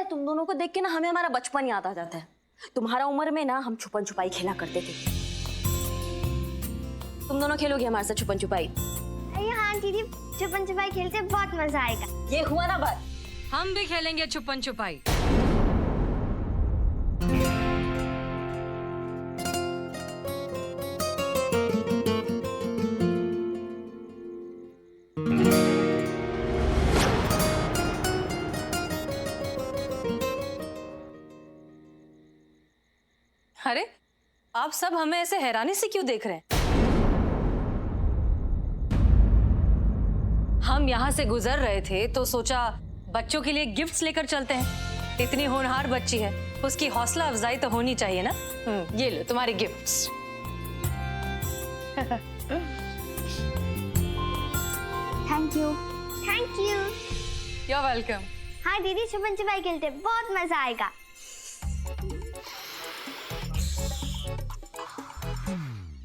तुम दोनों को देख के ना हमें हमारा बचपन याद आ जाता है। तुम्हारा उम्र में ना हम छुपन छुपाई खेला करते थे। तुम दोनों खेलोगे हमारे साथ छुपन छुपाई? हाँ दीदी, छुपन छुपाई खेलते बहुत मजा आएगा। ये हुआ ना बात। हम भी खेलेंगे छुपन छुपाई। अरे आप सब हमें ऐसे हैरानी से क्यों देख रहे हैं? हम यहाँ से गुजर रहे थे तो सोचा बच्चों के लिए गिफ्ट्स लेकर चलते हैं। इतनी होनहार बच्ची है, उसकी हौसला अफजाई तो होनी चाहिए ना। ये लो तुम्हारे gifts. Thank you. Thank you. You are welcome. हाँ दीदी, छुपन छुपाई खेलते बहुत मजा आएगा।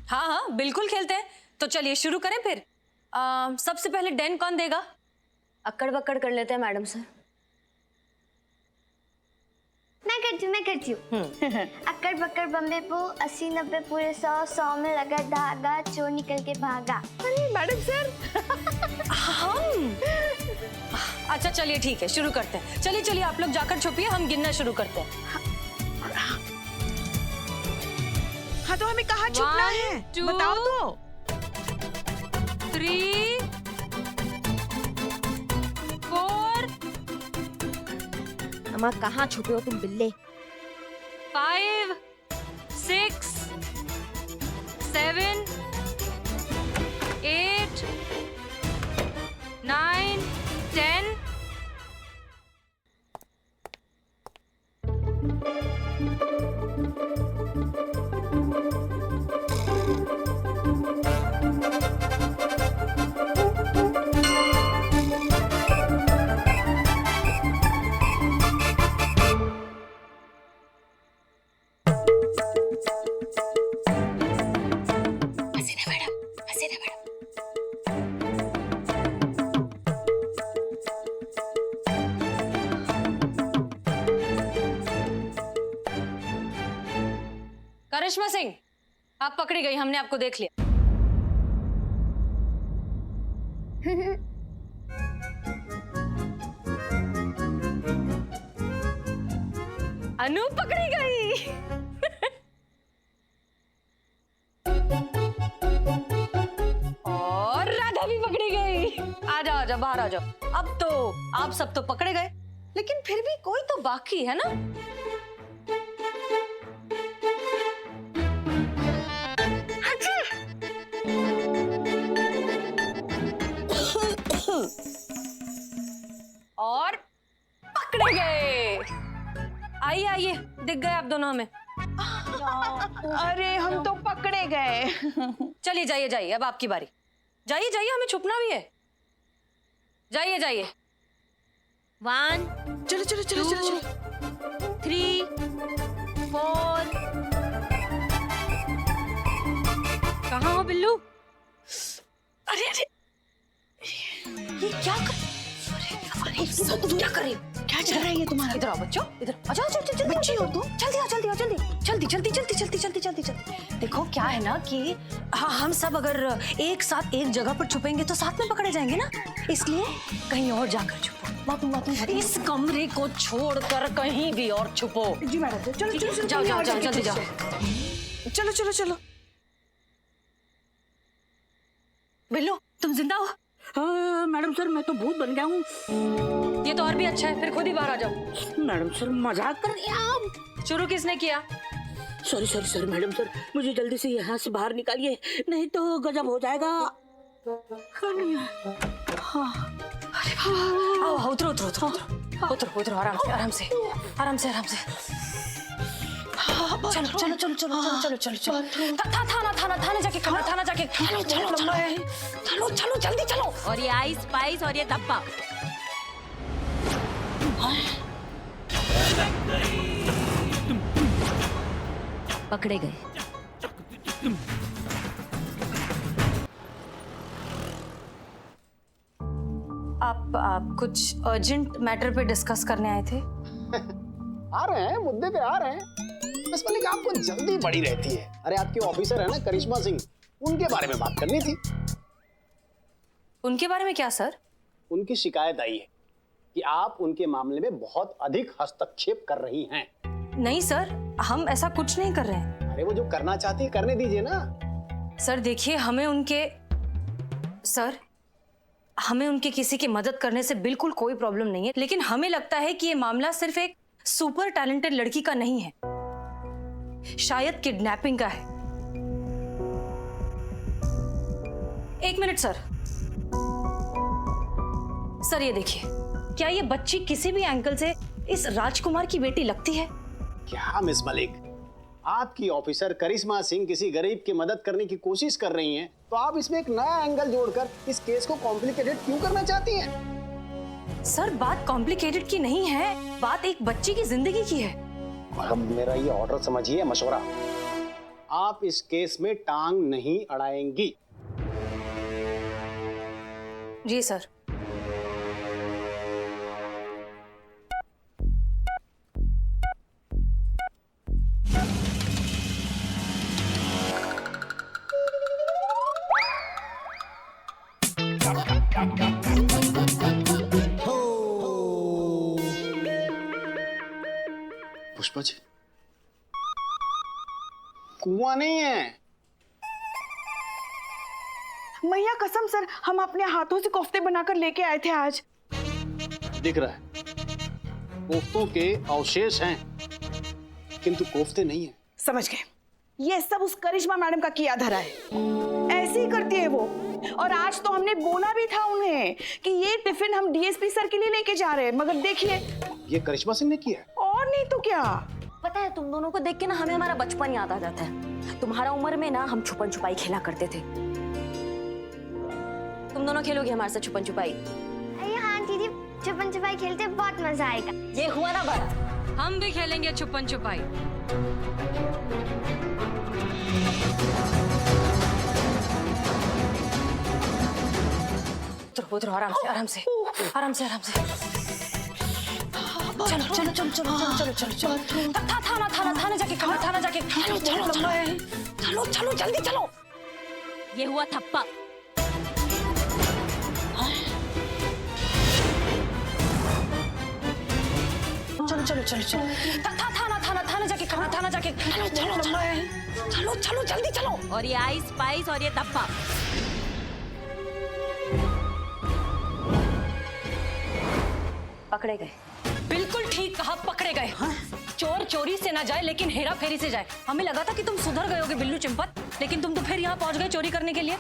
हाँ हाँ बिल्कुल खेलते हैं। तो चलिए शुरू करें फिर। सबसे पहले डेन कौन देगा? अक्कड़ बक्कड़ कर लेते हैं मैडम सर। मैं करती हूँ। अक्कड़ बक्कड़ बम्बे पो 80-90 पूरे 100 में लगा धागा, चोर निकल के भागा। अरे मैडम सर। हम अच्छा चलिए ठीक है, शुरू करते हैं। चलिए चलिए आप लोग जाकर छुपिए, हम गिनना शुरू करते हैं। हाँ तो हमें कहाँ छुपना है? 1, 2, बताओ तो। 3, 4, अम्मा कहाँ छुपे हो तुम बिल्ले? 5, 6, 7, 8, 9, 10। करिश्मा सिंह, आप पकड़ी गई, हमने आपको देख लिया। अनु पकड़ी गई। और राधा भी पकड़ी गई। आ जाओ आ जाओ, बाहर आ जाओ। अब तो आप सब तो पकड़े गए, लेकिन फिर भी कोई तो बाकी है ना। और पकड़े गए। आइए आइए, दिख गए आप दोनों हमें। अरे हम तो पकड़े गए। चलिए जाइए जाइए, अब आपकी बारी। जाइए जाइए, हमें छुपना भी है। जाइए जाइए। 1, चलो चलो चलो 2, चलो चलो। 3, 4। कहाँ हो बिल्लू? अरे अरे ये क्या कर? तुम क्या कर रही हो? क्या चल रहा है ये तुम्हारा? इधर आओ बच्चों, इधर अच्छा जल्दी बच्ची हो तुम? जल्दी आओ जल्दी आओ जल्दी जल्दी जल्दी जल्दी जल्दी जल्दी जल्दी जल्दी। देखो क्या है ना कि हाँ, हम सब अगर एक साथ एक जगह पर छुपेंगे तो साथ में पकड़े जाएंगे ना, इसलिए कहीं और जाकर छुपो। इस कमरे को छोड़कर कहीं भी और छुपो। जी मैडम, चलो चलो जाओ जाओ जाओ जल्दी जाओ। चलो चलो चलो। बिल्लू तुम जिंदा हो? हाँ मैडम सर, मैं तो भूत बन गया हूँ। ये तो और भी अच्छा है, फिर खुद ही बाहर आ जाओ। मैडम सर मजाक कर रही हैं आप। शुरू किसने किया? Sorry sorry sorry madam sir, मुझे जल्दी से यहाँ से बाहर निकालिए, नहीं तो गजब हो जाएगा। आओ उतरो उतरो उतरो उतरो उतरो, आराम से आराम से आराम से आराम से। चलो चलो चलो चलो चलो चलो चलो। थाना जाके खाना, थाना जाके चलो चलो चलो चलो जल्दी चलो। और ये आइस स्पाइस और ये डब्बा। पकड़े गए। आप कुछ अर्जेंट मैटर पे डिस्कस करने आए थे? आ रहे हैं, मुद्दे पे आ रहे हैं। बस मलिक आपको जल्दी बड़ी रहती है। अरे आपके ऑफिसर है ना करिश्मा सिंह, उनके बारे में बात करनी थी। उनके बारे में क्या सर? उनकी शिकायत आई है कि आप उनके मामले में बहुत अधिक हस्तक्षेप कर रही हैं। नहीं सर, हम ऐसा कुछ नहीं कर रहे हैं। अरे वो जो करना चाहती है करने दीजिए ना। सर देखिए, हमें उनके किसी की मदद करने से बिल्कुल कोई प्रॉब्लम नहीं है, लेकिन हमें लगता है कि ये मामला सिर्फ एक सुपर टैलेंटेड लड़की का नहीं है, शायद किडनैपिंग का है। एक मिनट सर, ये देखिए, क्या ये बच्ची किसी भी एंगल से इस राजकुमार की बेटी लगती है? क्या मिस मलिक, आपकी ऑफिसर करिश्मा सिंह किसी गरीब की मदद करने की कोशिश कर रही हैं, तो आप इसमें एक नया एंगल जोड़कर इस केस को कॉम्प्लिकेटेड क्यों करना चाहती हैं? सर बात कॉम्प्लिकेटेड की नहीं है, बात एक बच्ची की जिंदगी की है। अब मेरा ये ऑर्डर समझिए, मशवरा, आप इस केस में टांग नहीं अड़ाएंगी। जी सर। पुष्पा जी, कुआं नहीं है। मैया कसम सर, हम अपने हाथों से कोफ्ते बनाकर लेके आए थे आज। दिख रहा है, कोफ्तों के अवशेष हैं, किंतु कोफ्ते नहीं है। समझ गए, ये सब उस करिश्मा मैडम का किया धरा है। ऐसे ही करती है वो। और आज तो हमने बोला भी था उन्हें कि ये टिफिन हम डीएसपी सर के लिए लेके जा रहे हैं, मगर देखिए, ये करिश्मा सिंह ने किया है। और नहीं तो क्या। पता है, तुम दोनों को देख के ना हमें हमारा बचपन याद आ जाता है। तुम्हारा उम्र में ना हम छुपन छुपाई खेला करते थे। तुम दोनों खेलोगे हमारे साथ छुपन छुपाई? अरे हाँ दीदी, छुपन छुपाई खेलते बहुत मजा आएगा। ये हुआ ना बात। हम भी खेलेंगे छुपन छुपाई। उतरो, आराम से आराम से आराम से आराम से। चलो चलो चलो चलो चलो चलो चलो, थाना जाके खाओ, थाना जाके। चलो चलो चलो चलो जल्दी चलो। ये हुआ थप्पा। चलो चलो चलो चलो, थाना जाके खाना, थाना जाके। चलो चलो चलो चलो जल्दी चलो। और ये आइस स्पाइस और ये थप्पा। पकड़े गए। बिल्कुल ठीक कहा, पकड़े गए। चोर चोरी से ना जाए, लेकिन हेरा फेरी से जाए। हमें लगा था कि तुम सुधर गए होगे बिल्लू चिंपत, लेकिन तुम तो फिर यहाँ पहुंच गए चोरी करने के लिए।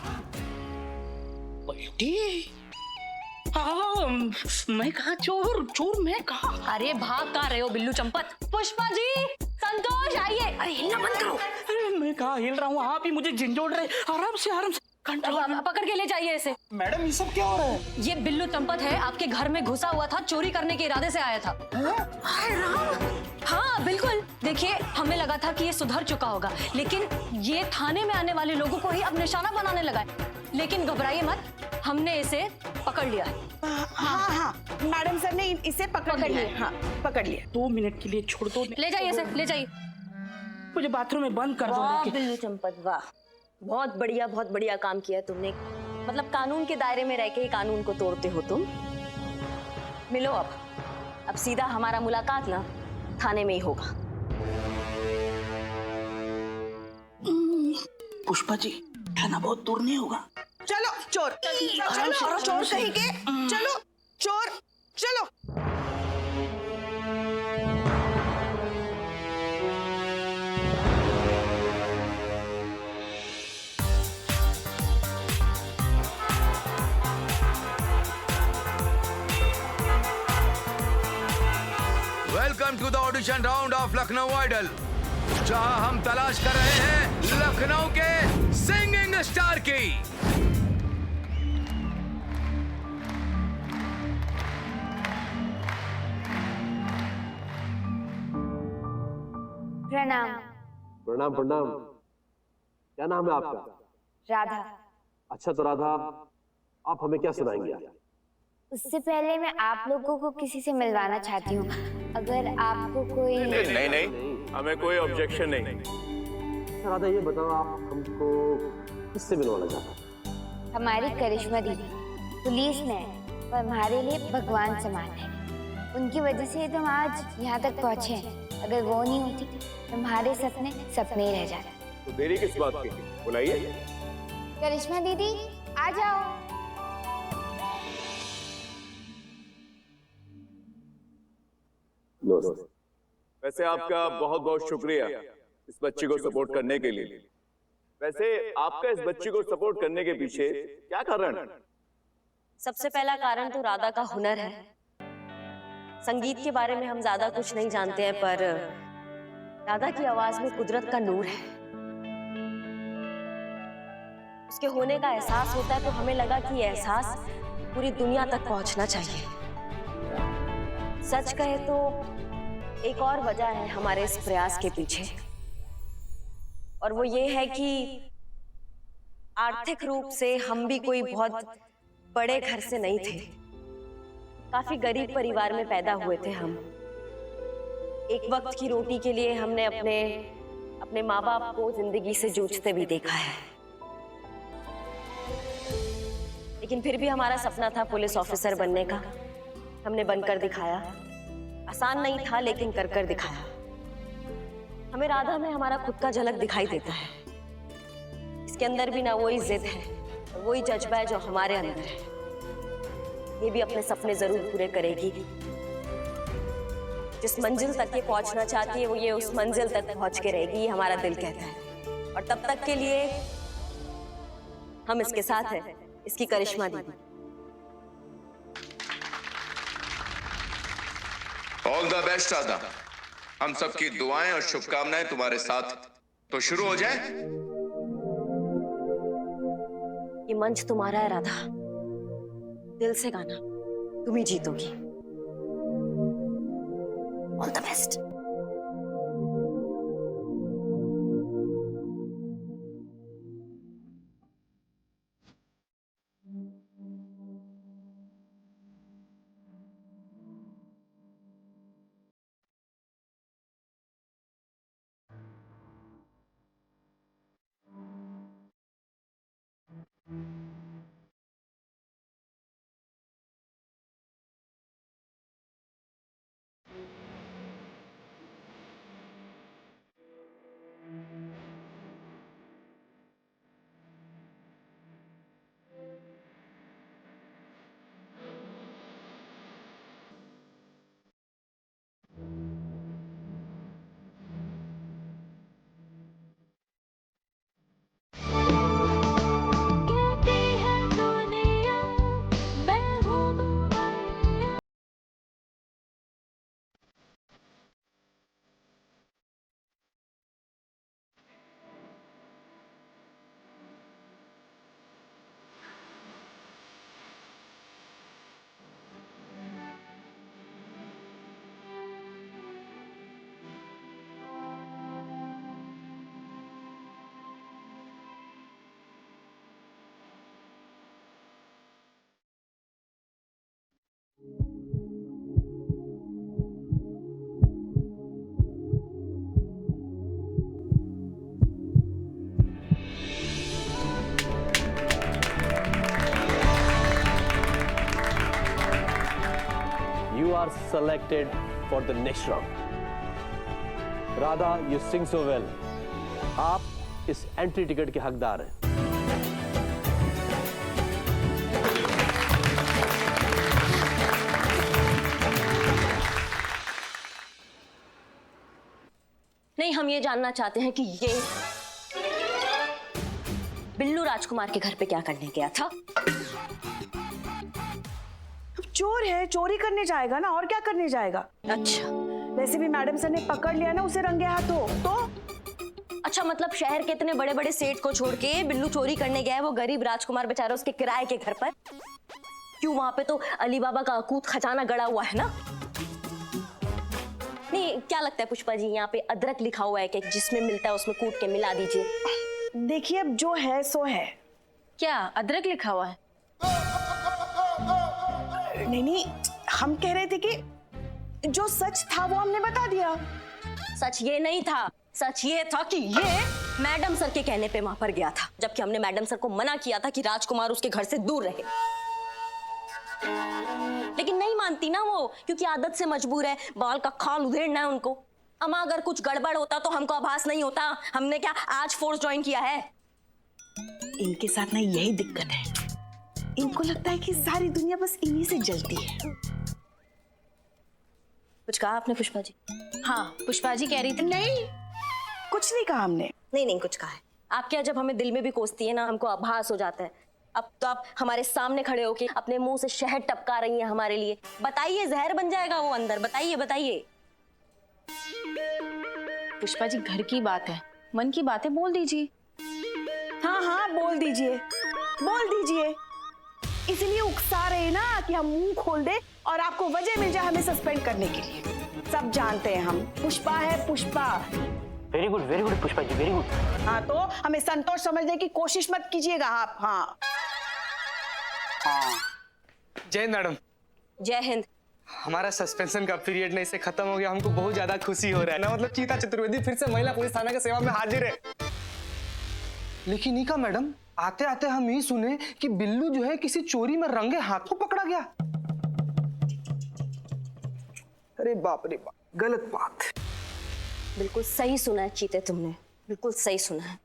मैं कहा चोर, चोर मैं कहा। अरे भाग कहाँ रहे हो बिल्लू चंपत? पुष्पा जी, संतोष आइए। अरे हिलना बंद करो। अरे मैं कहा हिल रहा हूँ, आप ही मुझे झिंझोड़ रहे। आराम से कंट्रोल। पकड़ के ले जाइए इसे। मैडम, ये सब क्या हो रहा है? ये बिल्लू चंपत है, आपके घर में घुसा हुआ था, चोरी करने के इरादे से आया था। हाँ बिल्कुल। देखिए, हमें लगा था कि ये सुधर चुका होगा, लेकिन ये थाने में आने वाले लोगों को ही अब निशाना बनाने लगा है। लेकिन घबराइए मत, हमने इसे पकड़ लिया है। हाँ, मैडम सर ने इसे पकड़ लिया है। हाँ, पकड़ लिया। 2 मिनट के लिए छोड़ दो। ले जाइए इसे, ले जाइए। मुझे बाथरूम में बंद कर दो। वाह बिल्लू चंपत, वाह, बहुत बढ़िया काम किया तुमने। मतलब कानून के दायरे में रह के ही कानून को तोड़ते हो तुम। मिलो अब सीधा हमारा मुलाकात ना थाने में ही होगा। पुष्पा जी, थाना बहुत दूर नहीं होगा। चलो चोर, चलो चोर कहीं के। चलो चोर, चलो। Welcome to the audition round of Lucknow idol, जहां हम तलाश कर रहे हैं लखनऊ के सिंगिंग स्टार की। प्रणाम। प्रणाम प्रणाम। क्या नाम है आपका? राधा। अच्छा तो राधा, आप हमें क्या सुनाएंगे? उससे पहले मैं आप लोगों को किसी से मिलवाना चाहती हूँ। अगर आपको कोई नहीं नहीं, हमें कोई ऑब्जेक्शन नहीं। राधा ये बताओ, आप हमको किससे मिलवाना चाहते हैं? हमारी करिश्मा दीदी पुलिस में है और हमारे लिए भगवान समान है। उनकी वजह से तो हम आज यहाँ तक पहुँचे हैं। अगर वो नहीं होती तो हमारे सपने सपने ही रह जाते। तो देरी किस बात की? बुलाइए। करिश्मा दीदी आ जाओ। वैसे आपका बहुत बहुत शुक्रिया इस बच्ची को सपोर्ट करने के लिए। वैसे आपका इस बच्ची को सपोर्ट करने के पीछे क्या कारण है? सबसे पहला कारण तो राधा का हुनर है। संगीत के बारे में हम ज्यादा कुछ नहीं जानते हैं, पर राधा की आवाज में कुदरत का नूर है। उसके होने का एहसास होता है तो हमें लगा कि यह एहसास पूरी दुनिया तक पहुंचना चाहिए। सच कहे तो एक और वजह है हमारे इस प्रयास के पीछे, और वो ये है कि आर्थिक रूप से हम भी कोई बहुत बड़े घर से नहीं थे। काफी गरीब परिवार में पैदा हुए थे हम। एक वक्त की रोटी के लिए हमने अपने माँ बाप को जिंदगी से जूझते भी देखा है, लेकिन फिर भी हमारा सपना था पुलिस ऑफिसर बनने का। हमने बनकर दिखाया। आसान नहीं था, लेकिन कर दिखाया। हमें राधा में हमारा खुद का झलक दिखाई देता है। इसके अंदर भी ना वही जिद है और वही जज्बा है जो हमारे अंदर है। ये भी अपने सपने जरूर पूरे करेगी। जिस मंजिल तक ये पहुंचना चाहती है वो ये उस मंजिल तक पहुंच के रहेगी, ये हमारा दिल कहता है। और तब तक के लिए हम इसके साथ हैं, इसकी करिश्मा दीदी। All the best Radha. हम सबकी दुआएं और शुभकामनाएं तुम्हारे साथ। तो शुरू हो जाए। ये मंच तुम्हारा है राधा, दिल से गाना, तुम ही जीतोगी। All the best. You are selected for the next round. Radha, you sing so well. आप इस एंट्री टिकट के हकदार हैं। नहीं, हम ये जानना चाहते हैं कि ये बिल्लू राजकुमार के घर पे क्या करने गया था। चोर है, चोरी करने जाएगा ना, और क्या करने जाएगा। अच्छा, वैसे भी मैडम सर ने पकड़ लिया ना उसे रंगे हाथों। तो अच्छा, मतलब शहर के इतने बड़े बड़े सेठ को छोड़ के बिल्लू चोरी करने गया है, वो गरीब राजकुमार बेचारा उसके किराए के घर पर। क्यों, वहां पे तो अली बाबा का अकूत खजाना गड़ा हुआ है ना। नहीं, क्या लगता है पुष्पा जी, यहाँ पे अदरक लिखा हुआ है कि जिसमें मिलता है उसमें कूट के मिला दीजिए। देखिए, अब जो है सो है। क्या अदरक लिखा हुआ है? नहीं नहीं, हम कह रहे थे कि जो सच था वो हमने बता दिया। सच ये नहीं था, सच ये था कि ये मैडम सर के कहने पे वहां पर गया था, जबकि हमने मैडम सर को मना किया था कि राजकुमार उसके घर से दूर रहे। लेकिन नहीं मानती ना वो, क्योंकि आदत से मजबूर है, बाल का खाल उधेड़ना है उनको। अम्मा अगर कुछ गड़बड़ होता तो हमको आभास नहीं होता, हमने क्या आज फोर्स ज्वाइन किया है? इनके साथ ना यही दिक्कत है, इनको लगता है कि सारी दुनिया बस इन्हीं से जलती है। कुछ कहा आपने पुष्पा जी? हाँ, पुष्पा जी कह रही थी। नहीं, कुछ नहीं कहा हमने। नहीं कुछ कहा है। आप क्या, जब हमें दिल में भी कोसती है ना, हमको आभास हो जाता है। अब तो आप हमारे सामने खड़े होके अपने मुंह से शहद टपका रही हैं हमारे लिए। बताइए, जहर बन जाएगा वो अंदर। बताइए। पुष्पा जी, घर की बात है, मन की बातें बोल दीजिए। हाँ, बोल दीजिए। इसलिए उकसा रहे ना कि हम मुंह खोल दे और आपको वजह मिल जाए हमें सस्पेंड करने के लिए। सब जानते हैं हम, पुष्पा है Pushpa. Very good Pushpa ji, very good. हाँ, तो हमें संतोष समझने की कोशिश मत कीजिएगा आप। हाँ। जय मैडम। जय हिंद। हमारा सस्पेंशन का पीरियड नहीं से खत्म हो गया, हमको बहुत ज्यादा खुशी हो रहा है ना। मतलब चीता चतुर्वेदी फिर से महिला पुलिस थाना की सेवा में हाजिर है। लेकिन नीका मैडम, आते आते हम ये सुने कि बिल्लू जो है किसी चोरी में रंगे हाथों पकड़ा गया। अरे बाप रे बाप, गलत बात। बिल्कुल सही सुना है चीते, तुमने बिल्कुल सही सुना है।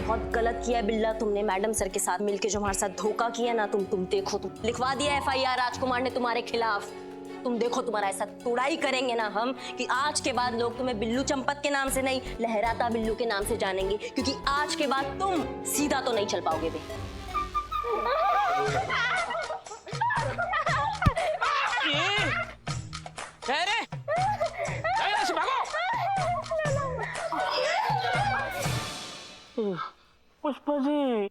बहुत गलत किया है बिल्ला तुमने, मैडम सर के साथ मिलके जो हमारे साथ धोखा किया ना। तुम देखो, तुम लिखवा दिया FIR राजकुमार ने तुम्हारे खिलाफ। तुम देखो, तुम्हारा ऐसा तुड़ाई करेंगे ना हम कि आज के बाद लोग तुम्हें बिल्लू चंपत के नाम से नहीं, लहराता बिल्लू के नाम से जानेंगे, क्योंकि आज के बाद तुम सीधा तो नहीं चल पाओगे बे। पुष्पा जी,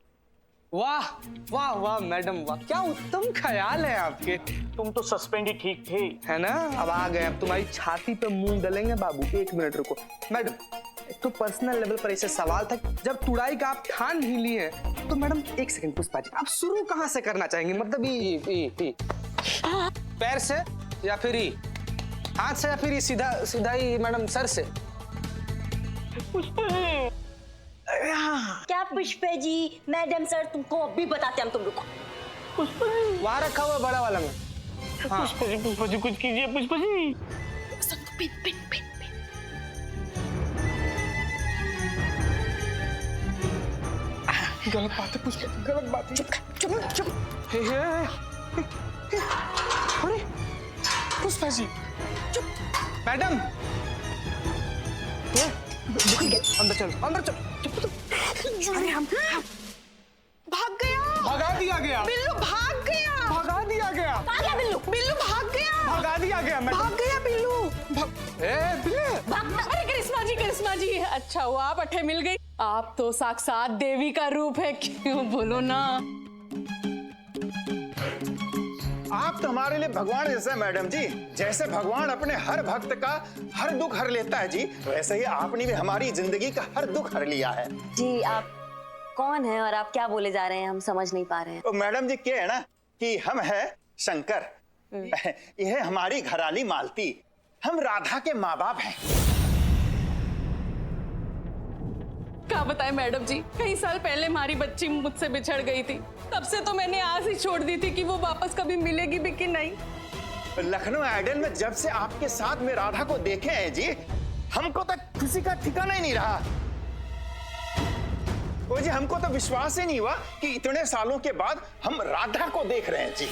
वाह वाह वाह मैडम, वाह, क्या उत्तम ख्याल है आपके। तुम तो सस्पेंड ही ठीक थे, है ना। अब आ गए, अब तुम्हारी छाती पे मुंह डलेंगे बाबू। 1 मिनट रुको मैडम, एक तो पर्सनल लेवल पर ऐसे सवाल था, जब तुड़ाई का आप ठान ही लिए हैं तो मैडम 1 सेकंड पुष्पा जी, आप शुरू कहाँ से करना चाहेंगे? मतलब ई पैर से या फिर ई हाथ से या फिर ई सीधा ही मैडम सर से? पुष्पा जी। क्या पुष्पे जी, मैडम सर तुमको अभी बताते हम, तुम रुको। पुष्पा जी, वहां रखा हुआ बड़ा वाला में। हाँ। पुष्पा जी कुछ कीजिए पुष्पा जी। गलत बात है पुष्पा, गलत बात है। चुप। अरे पुष्पा जी, चुप। मैडम, अंदर चलो। अरे हम भाग गया। भगा दिया गया। बिल्लू भाग गया। भगा दिया गया। बिल्लू भाग गया। भगा दिया गया मैडम। भाग गया बिल्लू। अरे करिश्मा जी, अच्छा हुआ आप अठे मिल गई। आप तो साक्षात देवी का रूप है, क्यों बोलो ना। आप तो हमारे लिए भगवान जैसे मैडम जी। जैसे भगवान अपने हर भक्त का हर दुख हर लेता है जी, वैसे ही आपने भी हमारी जिंदगी का हर दुख हर लिया है जी। आप कौन है और आप क्या बोले जा रहे हैं, हम समझ नहीं पा रहे हैं। तो मैडम जी क्या है ना कि हम है शंकर, यह हमारी घराली मालती, हम राधा के माँ बाप हैं। क्या बताएं मैडम जी, कई साल पहले हमारी बच्ची मुझसे बिछड़ गई थी, तब से तो मैंने आस ही छोड़ दी थी कि वो वापस कभी मिलेगी भी कि नहीं। लखनऊ आइडल में जब से आपके साथ में राधा को देखे हैं जी, हमको तो किसी का ठिकाना ही नहीं रहा। वो जी हमको तो विश्वास ही नहीं हुआ कि इतने सालों के बाद हम राधा को देख रहे हैं जी।